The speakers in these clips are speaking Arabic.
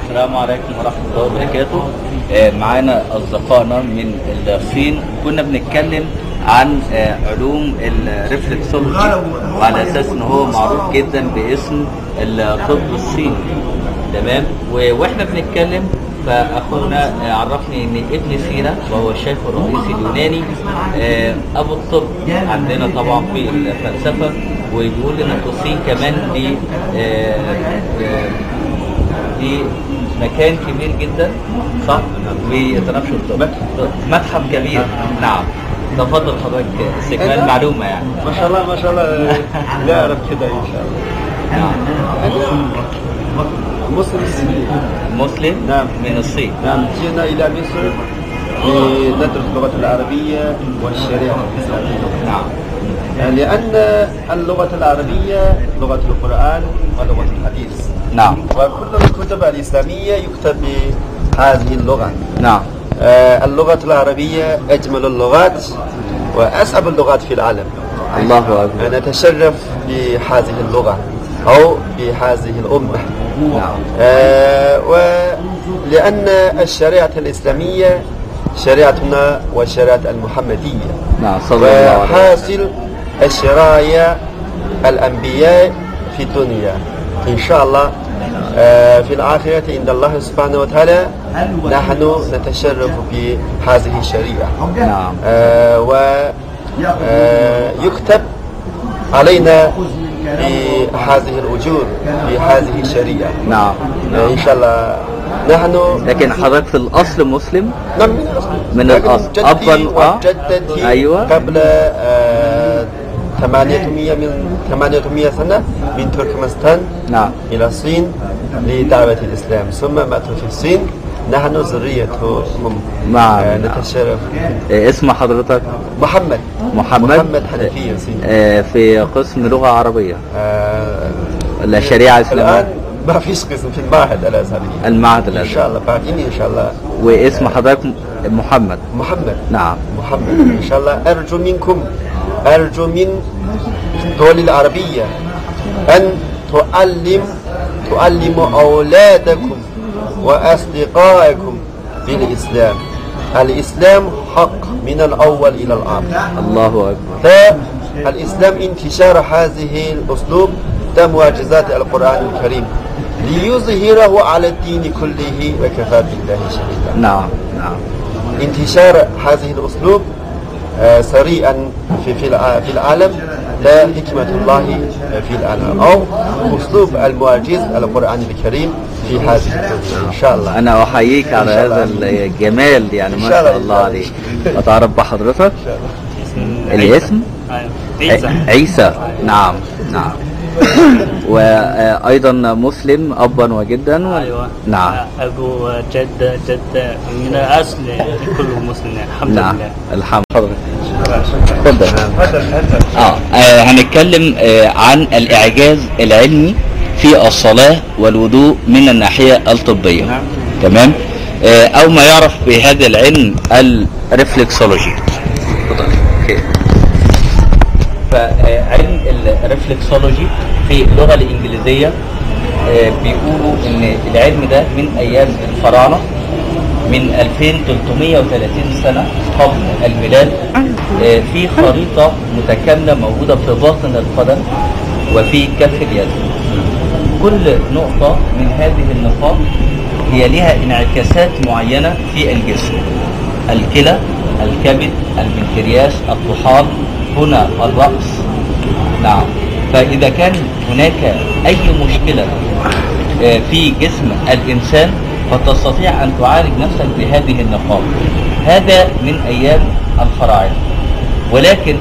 السلام عليكم ورحمة الله وبركاته. معانا أصدقائنا من الصين، كنا بنتكلم عن علوم الريفلكسولوجي، وعلى أساس إن هو معروف جدا باسم الطب الصيني. تمام. واحنا بنتكلم فأخونا عرفني إن ابن سينا وهو الشيخ الرئيسي اليوناني أبو الطب عندنا طبعا في الفلسفة، وبيقول إن الصين كمان دي مكان كبير جدا، صح؟ ويتنافسوا الطب، متحف كبير. نعم. تفضل حضرتك استكمال معلومة يعني. ما شاء الله ما شاء الله. لا أعرف كده إن شاء الله. نعم. مسلم نعم من الصين. نعم، جئنا إلى مصر لندرس اللغة العربية والشريعة الإسلامية. نعم. لأن اللغة العربية لغة القرآن ولغة الحديث. نعم. وكل الكتب الإسلامية يكتب بهذه اللغة. نعم. اللغة العربية أجمل اللغات وأصعب اللغات في العالم. الله أكبر. نتشرف بهذه اللغة أو بهذه الأمة. نعم. ولأن الشريعة الإسلامية شريعتنا والشريعة المحمدية. نعم. صلى الله عليه وسلم. وحاصل الشرائع الأنبياء في الدنيا إن شاء الله في الآخرة عند الله سبحانه وتعالى نحن نتشرف بهذه الشريعة. نعم. ويكتب علينا بهذه الأجور بهذه الشريعة. نعم. إن شاء الله نحن. لكن حضرتك في الأصل مسلم؟ نعم، من الأصل. جدي وجدتي أيوة. قبل 800 سنة من تركمانستان. نعم. إلى الصين لدعوة الإسلام، ثم ماتوا في الصين. نحن ذريتهم. نعم. نتشرف. اسم حضرتك؟ محمد حنفي صيني. في قسم لغة عربية ولا شريعة إسلامية؟ الآن ما فيش قسم في المعهد الأزهري. المعهد الأزهري إن شاء الله بعدين إن شاء الله. واسم حضرتك محمد؟ نعم. محمد إن شاء الله. أرجو من الدول العربية أن تعلم أولادكم وأصدقائكم بالإسلام. الإسلام حق من الأول إلى الآخر. الله أكبر. فالإسلام انتشار هذه الأسلوب ده معجزات القرآن الكريم ليظهره على الدين كله وكفى بالله شهيدا. نعم. انتشار هذه الأسلوب سريعا في العالم، لا حكمة الله في العالم أو أسلوب المعجز القرآن الكريم في هذه الدنيا. إن شاء الله. أنا أحييك على هذا الجمال يعني، ما شاء الله عليك. أتعرف بحضرتك؟ الاسم؟ عيسى. نعم. وأيضا مسلم أبا وجدا. أيوة. نعم. أبو جد من الأصل كله مسلم الحمد لله. الحمد لله. تفضل. هنتكلم عن الإعجاز العلمي في الصلاة والوضوء من الناحية الطبية. تمام. أو ما يعرف بهذا العلم الريفلكسولوجي. فعلم الريفلكسولوجي في اللغة الإنجليزية بيقولوا إن العلم ده من أيام الفراعنة، من 2330 سنة قبل الميلاد. في خريطة متكاملة موجودة في باطن القدم وفي كف اليد. كل نقطة من هذه النقاط هي لها انعكاسات معينة في الجسم: الكلى، الكبد، البنكرياس، الطحال، هنا الرأس. نعم. فإذا كان هناك أي مشكلة في جسم الإنسان فتستطيع أن تعالج نفسك بهذه النقاط. هذا من أيام الفراعنة، ولكن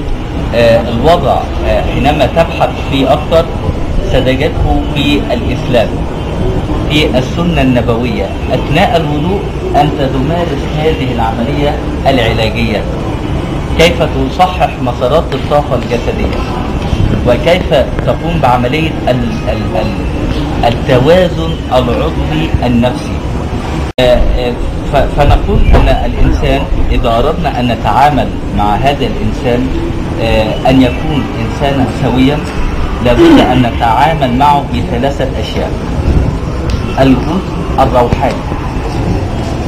الوضع حينما تبحث فيه أكثر ستجده في الإسلام، في السنة النبوية. أثناء الوضوء أنت تمارس هذه العملية العلاجية، كيف تصحح مسارات الطاقة الجسدية، وكيف تقوم بعملية التوازن العضوي النفسي. فنقول أن الإنسان إذا أردنا أن نتعامل مع هذا الإنسان أن يكون إنسانا سويا، لابد أن نتعامل معه بثلاثة أشياء: الجزء الروحاني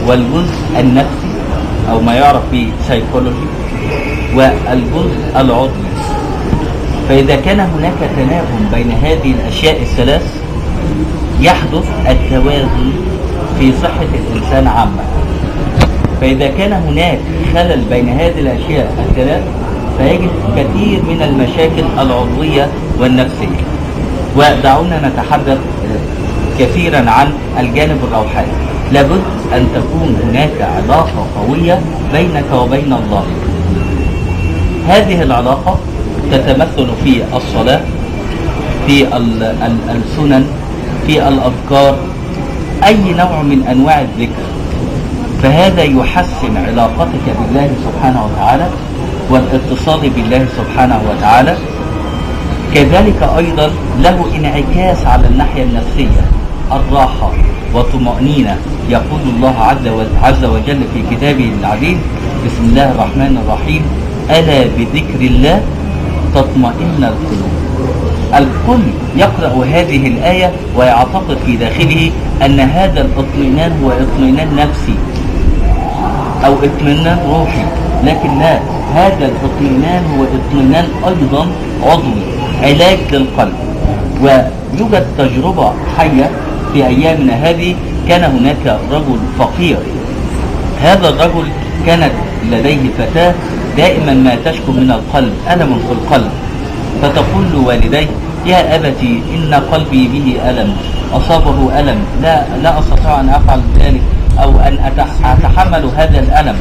والجزء النفسي أو ما يعرف بسيكولوجي والجزء العضوي. فإذا كان هناك تناغم بين هذه الأشياء الثلاث يحدث التوازن في صحة الإنسان عامة. فإذا كان هناك خلل بين هذه الأشياء الثلاث فيجد كثير من المشاكل العضوية والنفسية. ودعونا نتحدث كثيرا عن الجانب الروحاني. لابد أن تكون هناك علاقة قوية بينك وبين الله. هذه العلاقة تتمثل في الصلاة، في السنن، في الأذكار، أي نوع من أنواع الذكر. فهذا يحسن علاقتك بالله سبحانه وتعالى والاتصال بالله سبحانه وتعالى. كذلك أيضا له انعكاس على الناحية النفسية، الراحة وطمأنينة. يقول الله عز وجل في كتابه العزيز: بسم الله الرحمن الرحيم: ألا بذكر الله تطمئن القلوب. الكل يقرأ هذه الآية ويعتقد في داخله أن هذا الاطمئنان هو اطمئنان نفسي أو اطمئنان روحي، لكن لا، هذا الاطمئنان هو اطمئنان أيضا عضوي، علاج للقلب. ويوجد تجربة حية في أيامنا هذه. كان هناك رجل فقير، هذا الرجل كانت لديه فتاة دائما ما تشكو من القلب، ألم في القلب، فتقول لوالديه: يا أبتي إن قلبي به ألم، أصابه ألم، لا أستطيع أن أفعل ذلك أو أن أتحمل هذا الألم.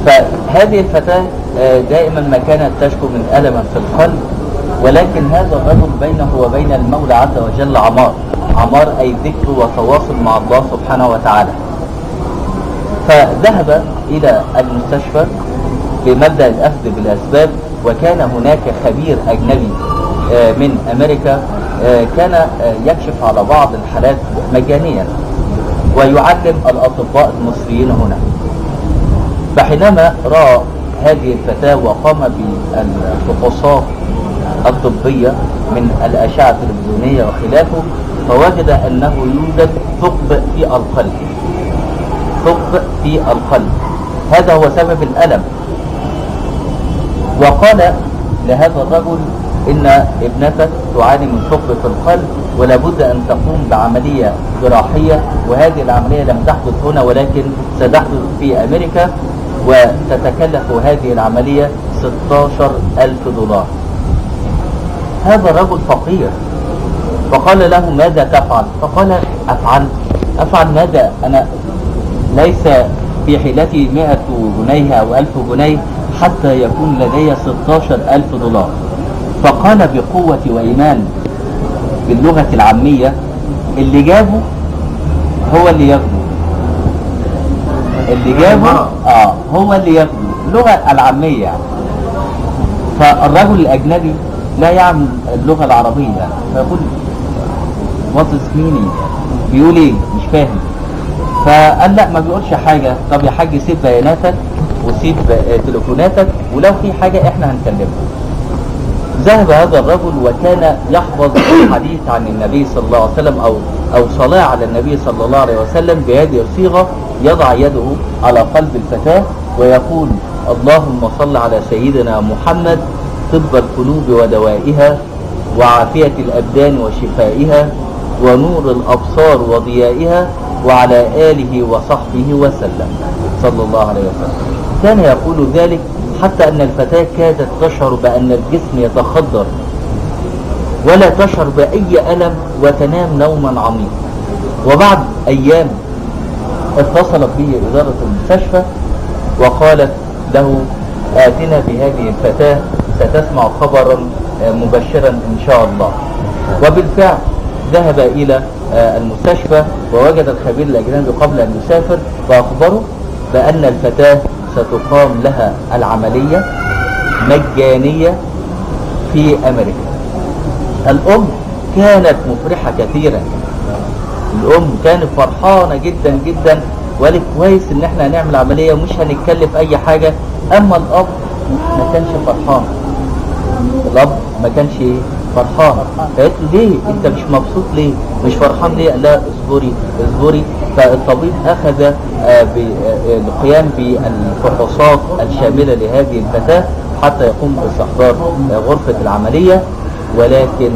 فهذه الفتاة دائما ما كانت تشكو من ألم في القلب، ولكن هذا الرجل بينه وبين المولى عز وجل عمار أي ذكر وتواصل مع الله سبحانه وتعالى. فذهب إلى المستشفى بمبدأ الأخذ بالأسباب، وكان هناك خبير أجنبي من أمريكا كان يكشف على بعض الحالات مجانيا ويعلم الأطباء المصريين هنا. فحينما رأى هذه الفتاة وقام بالفحوصات الطبية من الأشعة التلفزيونية وخلافه، فوجد أنه يوجد ثقب في القلب، ثقب في القلب، هذا هو سبب الألم. وقال لهذا الرجل: إن ابنتك تعاني من ثقب في القلب ولا بد أن تقوم بعملية جراحية، وهذه العملية لم تحدث هنا ولكن ستحدث في أمريكا، وتتكلف هذه العملية $16,000. هذا الرجل فقير، فقال له: ماذا تفعل؟ فقال: أفعل ماذا؟ أنا ليس في حيلتي 100 جنيه أو 1000 جنيه حتى يكون لدي $16,000. فقال بقوة وإيمان باللغة العامية: اللي جابه هو اللي ياخده، اللي جابه هو اللي ياخده، اللغة العامية. فالرجل الأجنبي لا يعلم اللغة العربية، فيقول: وات از مينينج، بيقول ايه؟ مش فاهم. فقال: لا، ما بيقولش حاجة. طب يا حاج سيب بياناتك وسيب تليفوناتك، ولو في حاجة احنا هنكلمك. ذهب هذا الرجل وكان يحفظ الحديث عن النبي صلى الله عليه وسلم أو صلاة على النبي صلى الله عليه وسلم بهذه الصيغة: يضع يده على قلب الفتاة ويقول: اللهم صل على سيدنا محمد طب القلوب ودوائها وعافية الأبدان وشفائها ونور الأبصار وضيائها وعلى آله وصحبه وسلم صلى الله عليه وسلم. كان يقول ذلك حتى أن الفتاة كادت تشعر بأن الجسم يتخدر ولا تشعر بأي ألم وتنام نوما عميقا. وبعد أيام اتصلت به إدارة المستشفى وقالت له: آتنا بهذه الفتاة، ستسمع خبرا مبشرا إن شاء الله. وبالفعل ذهب إلى المستشفى ووجد الخبير الأجنبي قبل أن يسافر فأخبره بأن الفتاة ستقام لها العملية مجانية في أمريكا. الأم كانت مفرحة كثيرا، الأم كانت فرحانة جدا جدا، وقالت: كويس إن احنا هنعمل عملية ومش هنتكلف أي حاجة. أما الأب ما كانش فرحان، الأب ما كانش فرحان. فقالت له ليه انت مش مبسوط ليه؟ مش فرحان ليه؟ قال لها اصبري اصبري. فالطبيب اخذ بالقيام بالفحوصات الشامله لهذه الفتاه حتى يقوم باستحضار غرفه العمليه، ولكن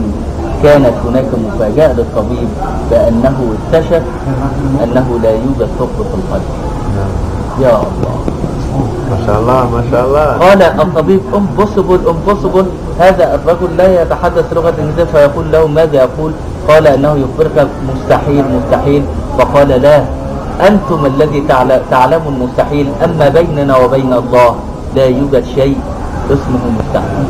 كانت هناك مفاجاه للطبيب بانه اكتشف انه لا يوجد ثقب في القلب. يا الله، ما شاء الله ما شاء الله. قال الطبيب امبوسيبل. هذا الرجل لا يتحدث لغة الإنجليزية، فيقول له ماذا يقول؟ قال انه يخبرك مستحيل. فقال لا، انتم الذي تعلموا المستحيل، اما بيننا وبين الله لا يوجد شيء اسمه مستحيل.